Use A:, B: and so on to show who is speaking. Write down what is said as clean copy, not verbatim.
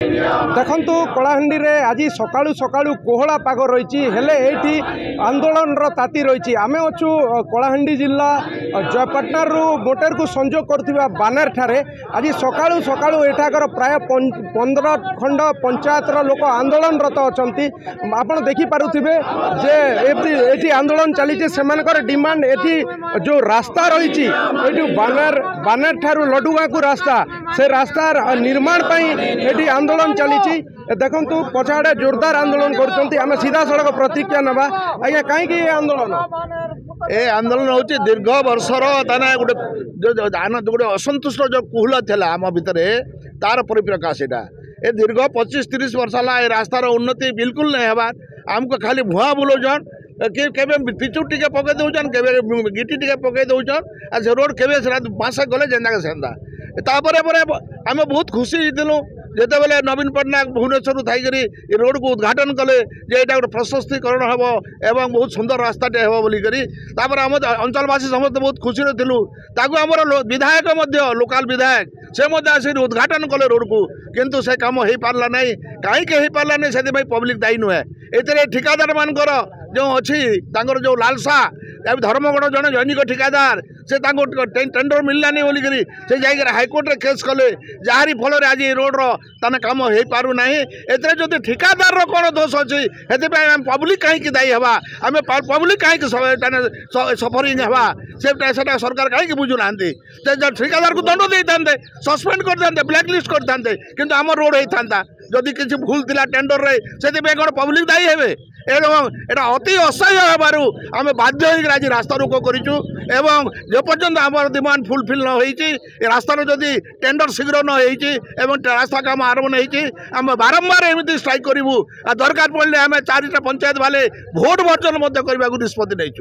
A: देखंतु कलाहांडी रे आज सकाळु सकाळु कोहला पाग रही है आंदोलन ताती रही आमे अच्छु कलाहांडी जिला जयपाटना मोटेर को संजोग करथिबा बानर ठारे आज सकाळु सकाळु एठाकर प्राय 15 खंड पंचायत लोक आंदोलन रत अछंती आपण देखि पारुथिबे जे एठी आंदोलन चली सेमानकर डिमांड एठी जो रास्ता रही बानर ठारू लडुगा को रास्ता से रास्ता निर्माण पई एठी आंदोलन चली देखु पछाड़े जोरदार आंदोलन कर सीधा सड़क प्रतिक्रिया नवा आज्ञा कहीं आंदोलन
B: ए आंदोलन हूँ दीर्घ वर्षर गोटे गोटे असंतुष्ट जो कुहल था आम भितर तार परिप्रकाश यहाँ ए दीर्घ 25-30 वर्ष है रास्तार उन्नति बिल्कुल नहीं हबार आमको खाली भुआ बुलाउन के पिचु टिके पकई दौन के गिटी टिके पकई दौन आ से रोड के बास गले जेन्दा सेन्दा आम बहुत खुशी थी जिते बेले नवीन पट्टनायक भुवनेश्वर थी रोड को उद्घाटन कले जे यहाँ गोटे प्रशस्तीकरण हम एवं बहुत सुंदर रास्ताटे हे बोलिकी आम अंचलवासी समस्त बहुत खुशी थिलु आमर विधायक लोकाल विधायक से आसिक उद्घाटन कले रोड को किंतु से कम हो पार्ला ना कहीं हो पार्ला नहीं से पब्लिक दायी नुहे ए ठिकादार मानकर जो अच्छी जो लालसा धर्मगढ़ जड़े जैनिक ठिकादार से टेंडर मिललानी बोलिकी से जाकर हाईकोर्ट रे केस कले जहारी फल आज रोड रे कम हो पारना एो ठिकादार कौन दोष अच्छी से पब्लिक कहीं दायी हवा आम पब्लिक कहीं सफरिंग हवा से सरकार कहीं बुझुना ठिकादार को दंड दे था सस्पेंड कर ब्लैकलिस्ट करते कि आम रोड होता जदि किसी भूल थिला टेंडर रे से कौन पब्लिक दायी हे एवं एटा अति असह्य होबारु आम बाध्य होकर आज रास्ता रोको करूँ एवं जो पर्यंत आम डिमांड फुलफिल न होती रास्तार जदि टेंडर शीघ्र न हो रास्ता काम आरंभ नहीं आम बारंबार एमती स्ट्राइक करूँ दरकार पड़े आम 4टा पंचायत वाले भोट वर्जन करने को निष्पत्ति नहीं।